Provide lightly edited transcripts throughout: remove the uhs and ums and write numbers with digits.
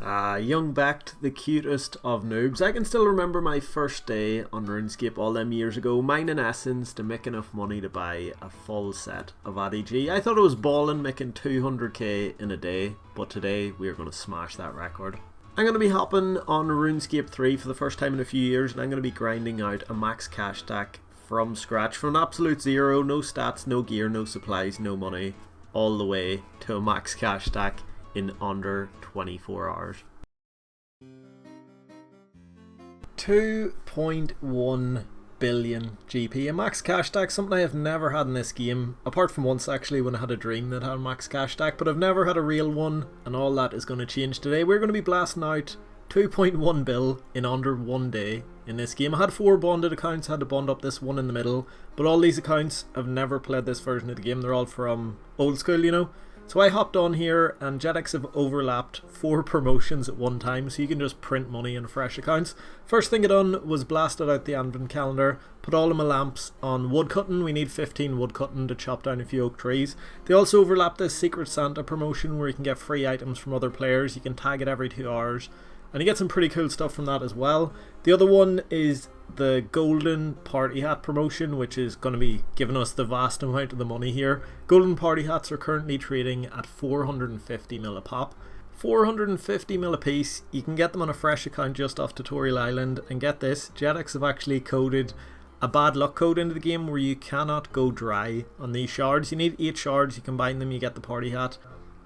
Young Bekt, the cutest of noobs. I can still remember my first day on RuneScape all them years ago, mining essence to make enough money to buy a full set of ADG. I thought it was ballin' making 200k in a day, but today we are going to smash that record. I'm going to be hopping on RuneScape 3 for the first time in a few years, and I'm going to be grinding out a max cash stack from scratch, from an absolute zero, no stats, no gear, no supplies, no money, all the way to a max cash stack in under 24 hours. 2.1 billion GP, a max cash stack, something I have never had in this game, apart from once actually when I had a dream that had a max cash stack, but I've never had a real one, and all that is going to change today. We're going to be blasting out 2.1 bill in under one day in this game. I had 4 bonded accounts, I had to bond up this one in the middle, but all these accounts have never played this version of the game. They're all from old school, you know. So I hopped on here, and Jetix have overlapped 4 promotions at one time, so you can just print money in fresh accounts. First thing I done was blasted out the advent calendar, put all of my lamps on woodcutting. We need 15 woodcutting to chop down a few oak trees. They also overlap this Secret Santa promotion where you can get free items from other players. You can tag it every 2 hours, and you get some pretty cool stuff from that as well. The other one is the golden party hat promotion, which is going to be giving us the vast amount of the money here. Golden party hats are currently trading at 450 mil a pop. 450 mil a piece. You can get them on a fresh account just off Tutorial Island, and get this, Jetix have actually coded a bad luck code into the game where you cannot go dry on these shards. You need 8 shards, you combine them, you get the party hat.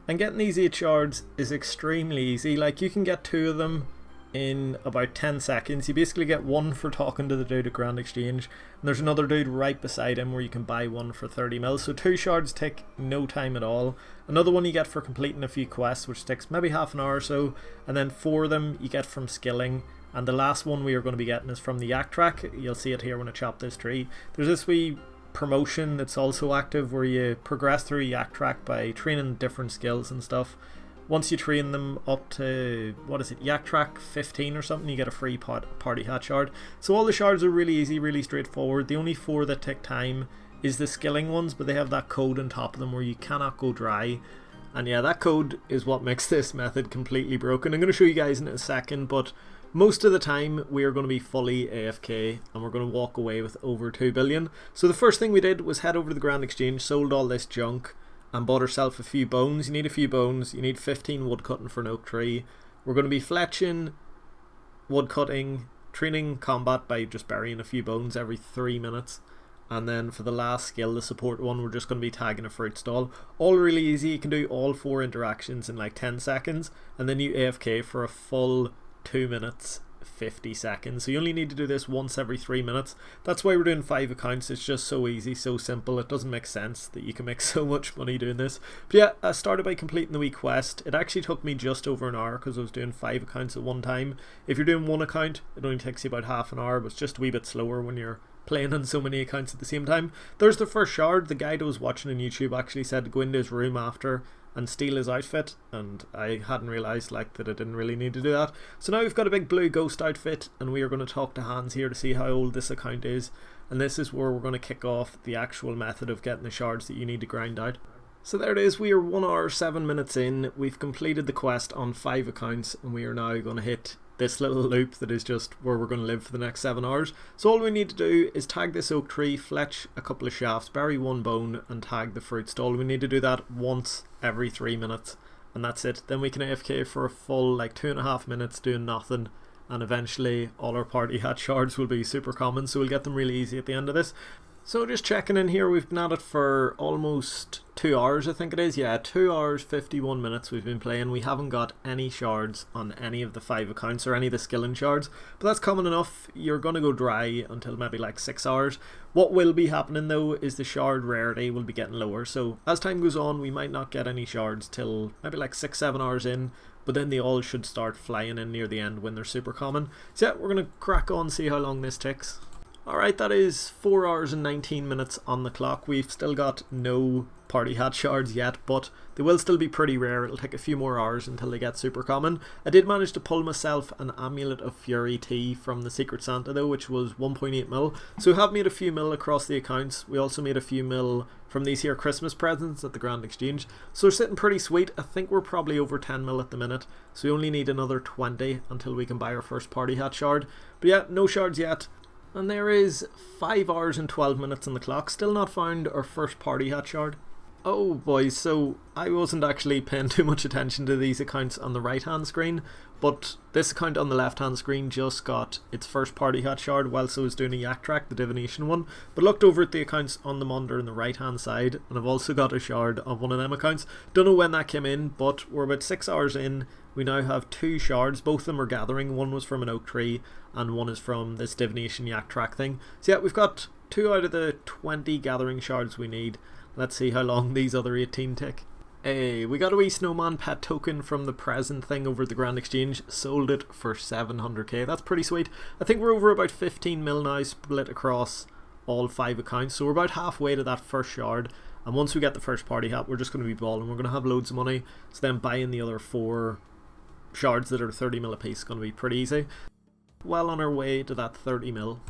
And getting these 8 shards is extremely easy. Like, you can get 2 of them in about 10 seconds. You basically get 1 for talking to the dude at Grand Exchange, and there's another dude right beside him where you can buy 1 for 30 mil. So 2 shards take no time at all. Another one you get for completing a few quests, which takes maybe half an hour or so, and then 4 of them you get from skilling. And the last one we are going to be getting is from the yak track. You'll see it here when I chop this tree. There's this wee promotion that's also active where you progress through yak track by training different skills and stuff. Once you train them up to, what is it, yak track 15 or something, you get a free party hat shard. So all the shards are really easy, really straightforward. The only 4 that take time is the skilling ones, but they have that code on top of them where you cannot go dry. And yeah, that code is what makes this method completely broken. I'm going to show you guys in a second, but most of the time we are going to be fully AFK, and we're going to walk away with over 2 billion. So the first thing we did was head over to the Grand Exchange, sold all this junk, and bought ourselves a few bones. You need a few bones, you need 15 wood cutting for an oak tree. We're going to be fletching, wood cutting, training combat by just burying a few bones every 3 minutes. And then for the last skill, the support one, we're just going to be tagging a fruit stall. All really easy, you can do all 4 interactions in like 10 seconds, and then you AFK for a full 2 minutes 50 seconds. So you only need to do this once every 3 minutes. That's why we're doing 5 accounts. It's just so easy, so simple. It doesn't make sense that you can make so much money doing this. But yeah, I started by completing the wee quest. It actually took me just over an hour because I was doing 5 accounts at one time. If you're doing 1 account, it only takes you about half an hour, but it's just a wee bit slower when you're playing on so many accounts at the same time. There's the first shard. The guy I was watching on YouTube actually said to go into his room after and steal his outfit, and I hadn't realised like that I didn't really need to do that. So now we've got a big blue ghost outfit, and we are going to talk to Hans here to see how old this account is, and this is where we're going to kick off the actual method of getting the shards that you need to grind out. So there it is, we are 1 hour 7 minutes in. We've completed the quest on 5 accounts, and we are now going to hit this little loop that is just where we're going to live for the next 7 hours. So all we need to do is tag this oak tree, fletch a couple of shafts, bury 1 bone, and tag the fruit stall. We need to do that once every 3 minutes, and that's it. Then we can AFK for a full like 2.5 minutes doing nothing, and eventually all our party hat shards will be super common, so we'll get them really easy at the end of this. So just checking in here, we've been at it for almost 2 hours, I think it is. Yeah, 2 hours 51 minutes we've been playing. We haven't got any shards on any of the 5 accounts or any of the skilling shards, but that's common enough. You're going to go dry until maybe like 6 hours. What will be happening though is the shard rarity will be getting lower, so as time goes on we might not get any shards till maybe like 6-7 hours in, but then they all should start flying in near the end when they're super common. So yeah, we're going to crack on, see how long this takes. Alright, that is 4 hours and 19 minutes on the clock. We've still got no party hat shards yet, but they will still be pretty rare. It'll take a few more hours until they get super common. I did manage to pull myself an Amulet of Fury T from the Secret Santa though, which was 1.8 mil. So we have made a few mil across the accounts. We also made a few mil from these here Christmas presents at the Grand Exchange. So we're sitting pretty sweet. I think we're probably over 10 mil at the minute. So we only need another 20 until we can buy our first party hat shard. But yeah, no shards yet. And there is 5 hours and 12 minutes on the clock. Still not found our first party hat shard. Oh boys, so I wasn't actually paying too much attention to these accounts on the right hand screen, but this account on the left hand screen just got its first party hat shard whilst I was doing a yak track, the divination one. But looked over at the accounts on the monitor on the right hand side, and I've also got a shard on one of them accounts. Don't know when that came in, but we're about 6 hours in. We now have 2 shards. Both of them are gathering. One was from an oak tree and one is from this divination yak track thing. So yeah, we've got 2 out of the 20 gathering shards we need. Let's see how long these other 18 take. Hey, we got a wee snowman pet token from the present thing over at the Grand Exchange. Sold it for 700k. That's pretty sweet. I think we're over about 15 mil now, split across all 5 accounts. So we're about halfway to that first shard. And once we get the first party hat, we're just going to be balling. We're going to have loads of money. So then buying the other 4 shards that are 30 mil a piece is going to be pretty easy. Well on our way to that 30 mil.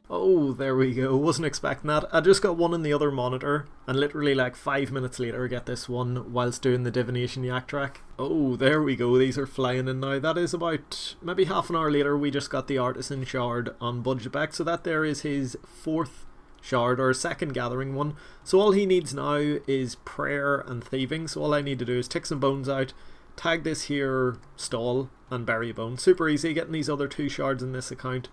Oh, there we go. Wasn't expecting that. I just got one in the other monitor, and literally like 5 minutes later I get this one whilst doing the divination yak track. Oh, there we go. These are flying in now. That is about maybe half an hour later we just got the artisan shard on budget Bekt. So that there is his 4th shard, or second gathering one. So all he needs now is prayer and thieving. So all I need to do is tick some bones out, tag this here stall, and bury a bone. Super easy. Getting these other 2 shards in this account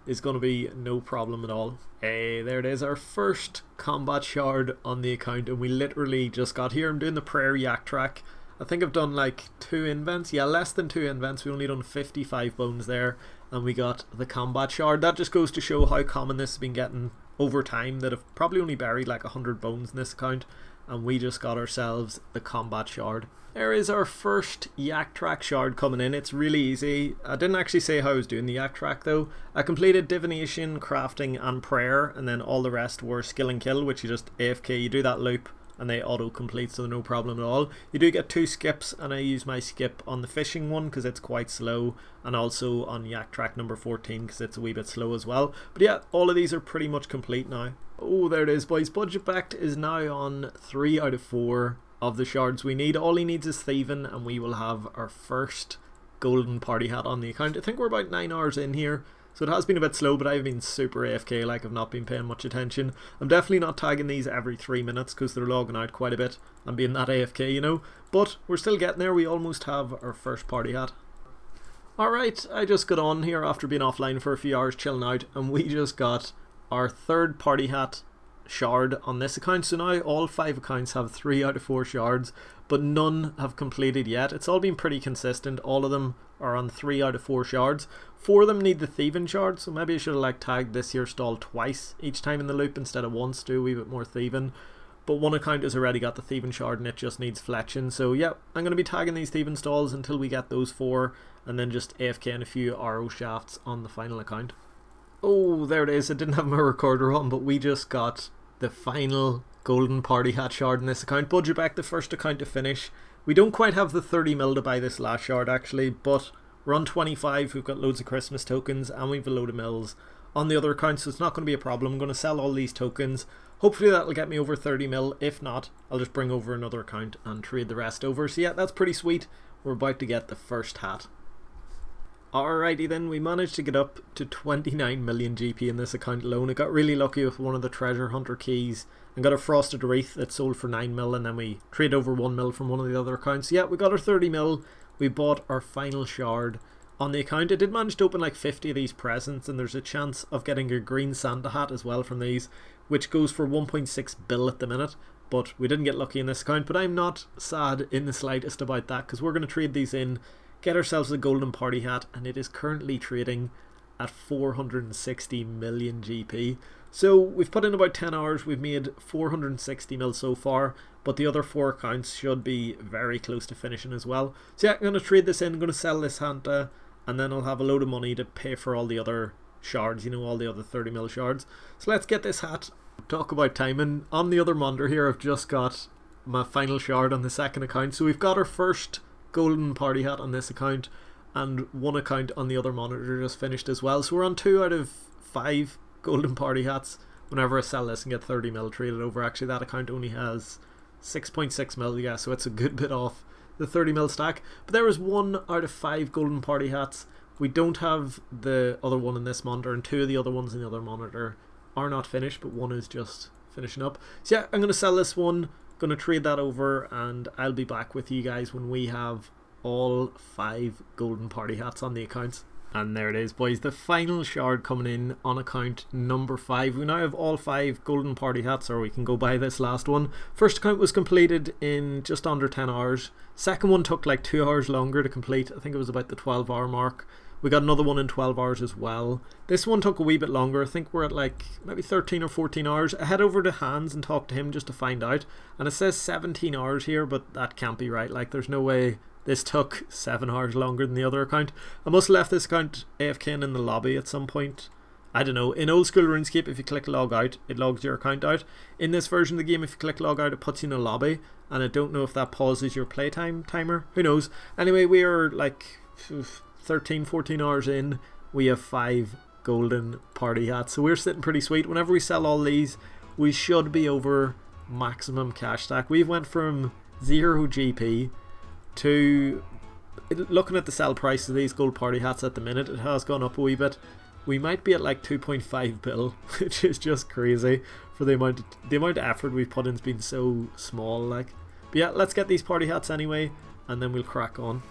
is going to be no problem at all. Hey, there it is, our first combat shard on the account, and we literally just got here. I'm doing the prayer yak track. I think I've done like 2 invents. Yeah, less than 2 invents. We only done 55 bones there, and we got the combat shard. That just goes to show how common this has been getting over time, that I've probably only buried like 100 bones in this account, and we just got ourselves the combat shard. There is our first yak track shard coming in. It's really easy. I didn't actually say how I was doing the yak track though. I completed divination, crafting and prayer, and then all the rest were skill and kill, which you just AFK, you do that loop and they auto complete, so no problem at all. You do get 2 skips, and I use my skip on the fishing one because it's quite slow, and also on yak track number 14 because it's a wee bit slow as well. But yeah, all of these are pretty much complete now. Oh, there it is boys. Budget Bekt is now on 3 out of 4 of the shards we need. All he needs is thieving, and we will have our first golden party hat on the account. I think we're about 9 hours in here, so it has been a bit slow, but I've been super AFK, like I've not been paying much attention. I'm definitely not tagging these every 3 minutes because they're logging out quite a bit and being that AFK, you know, but we're still getting there. We almost have our first party hat. Alright, I just got on here after being offline for a few hours chilling out, and we just got our 3rd party hat shard on this account. So now all 5 accounts have 3 out of 4 shards, but none have completed yet. It's all been pretty consistent. All of them are on 3 out of 4 shards. 4 of them need the thieving shard, so maybe I should have like tagged this here stall twice each time in the loop instead of once, do a wee bit more thieving. But one account has already got the thieving shard and it just needs fletching. So yeah, I'm going to be tagging these thieving stalls until we get those 4, and then just AFK in a few arrow shafts on the final account. Oh, there it is. I didn't have my recorder on, but we just got the final golden party hat shard in this account. Budget Bekt, the first account to finish. We don't quite have the 30 mil to buy this last shard actually, but we're on 25. We've got loads of Christmas tokens and we've a load of mills on the other accounts, so it's not going to be a problem. I'm going to sell all these tokens. Hopefully that'll get me over 30 mil. If not, I'll just bring over another account and trade the rest over. So yeah, that's pretty sweet. We're about to get the first hat. Alrighty then, we managed to get up to 29 million GP in this account alone. I got really lucky with one of the treasure hunter keys and got a frosted wreath that sold for 9 mil, and then we traded over 1 mil from one of the other accounts. Yeah, we got our 30 mil. We bought our final shard on the account. I did manage to open like 50 of these presents, and there's a chance of getting a green Santa hat as well from these, which goes for 1.6 bill at the minute. But we didn't get lucky in this account, but I'm not sad in the slightest about that because we're going to trade these in, get ourselves a golden party hat, and it is currently trading at 460 million GP. So we've put in about 10 hours, we've made 460 mil so far, but the other 4 accounts should be very close to finishing as well. So yeah, I'm going to trade this in, I'm going to sell this Santa, and then I'll have a load of money to pay for all the other shards, you know, all the other 30 mil shards. So let's get this hat. Talk about timing. On the other monitor here I've just got my final shard on the second account. So we've got our first golden party hat on this account, and one account on the other monitor just finished as well. So we're on 2 out of 5 golden party hats. Whenever I sell this and get 30 mil traded over, actually that account only has 6.6 mil, yeah, so it's a good bit off the 30 mil stack. But there is 1 out of 5 golden party hats. We don't have the other one in this monitor, and 2 of the other ones in the other monitor are not finished, but 1 is just finishing up. So yeah, I'm going to sell this one, going to trade that over, and I'll be back with you guys when we have all 5 golden party hats on the accounts. And there it is, boys, the final shard coming in on account number 5. We now have all 5 golden party hats, or we can go buy this last one. First account was completed in just under 10 hours. Second one took like 2 hours longer to complete. I think it was about the 12-hour mark. We got another one in 12 hours as well. This one took a wee bit longer. I think we're at like maybe 13 or 14 hours. I head over to Hans and talk to him just to find out. And it says 17 hours here, but that can't be right. Like, there's no way this took 7 hours longer than the other account. I must have left this account AFK in the lobby at some point. I don't know. In old school RuneScape, if you click log out, it logs your account out. In this version of the game, if you click log out, it puts you in a lobby. And I don't know if that pauses your playtime timer. Who knows? Anyway, we are like 13, 14 hours in. We have 5 golden party hats. So we're sitting pretty sweet. Whenever we sell all these, we should be over maximum cash stack. We've went from 0 GP to, looking at the sell price of these gold party hats at the minute, it has gone up a wee bit. We might be at like 2.5 bill, which is just crazy for the amount of effort we've put in. Has been so small, like. But yeah, let's get these party hats anyway, and then we'll crack on.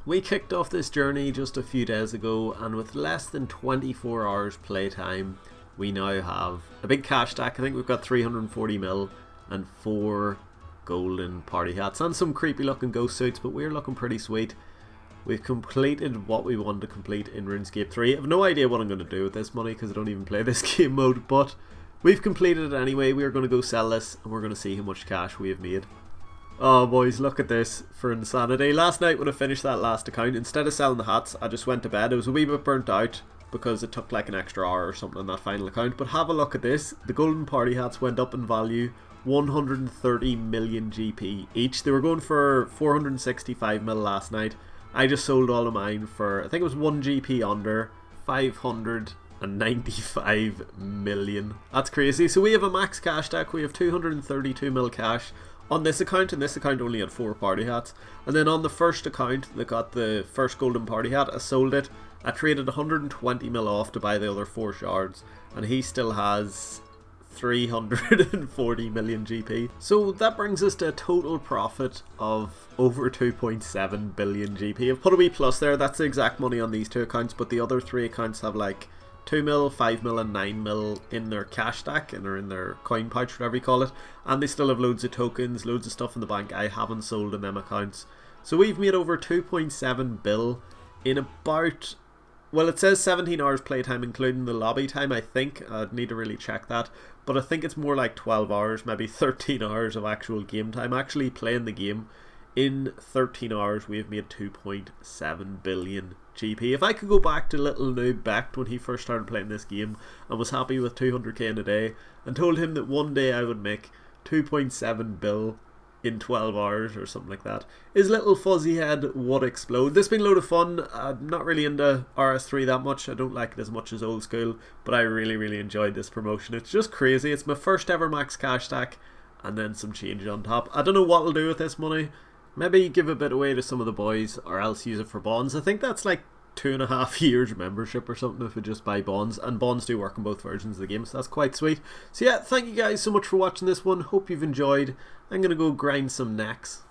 We kicked off this journey just a few days ago, and with less than 24 hours playtime, we now have a big cash stack. I think we've got 340 mil and 4 golden party hats and some creepy looking ghost suits, but we're looking pretty sweet. We've completed what we wanted to complete in RuneScape 3. I have no idea what I'm going to do with this money because I don't even play this game mode, but we've completed it anyway. We are going to go sell this and we're going to see how much cash we have made. Oh boys, look at this for insanity. Last night when I finished that last account, instead of selling the hats, I just went to bed. I was a wee bit burnt out because it took like an extra hour or something on that final account, but have a look at this. The golden party hats went up in value 130 million GP each. They were going for 465 mil last night. I just sold all of mine for, I think it was 1 GP under, 595 million. That's crazy. So we have a max cash stack. We have 232 mil cash on this account, and this account only had 4 party hats. And then on the first account that got the first golden party hat, I sold it. I traded 120 mil off to buy the other 4 shards, and he still has 340 million GP. So that brings us to a total profit of over 2.7 billion GP. I've put a wee plus there. That's the exact money on these 2 accounts, but the other 3 accounts have like 2 mil, 5 mil and 9 mil in their cash stack, and or in their coin pouch, whatever you call it, and they still have loads of tokens, loads of stuff in the bank I haven't sold in them accounts. So we've made over 2.7 bill in about, well, it says 17 hours playtime including the lobby time, I think. I'd need to really check that, but I think it's more like 12 hours, maybe 13 hours of actual game time, actually playing the game. In 13 hours we have made 2.7 billion GP. If I could go back to little noob Bekt when he first started playing this game and was happy with 200k in a day, and told him that one day I would make 2.7 bill in 12 hours or something like that, his little fuzzy head would explode. This has been a load of fun. I'm not really into RS3 that much. I don't like it as much as old school, but I really enjoyed this promotion. It's just crazy. It's my first ever max cash stack and then some change on top. I don't know what I'll do with this money. Maybe give a bit away to some of the boys, or else use it for bonds. I think that's like 2.5 years membership or something if we just buy bonds, and bonds do work in both versions of the game, so that's quite sweet. So yeah, thank you guys so much for watching this one. Hope you've enjoyed. I'm gonna go grind some necks.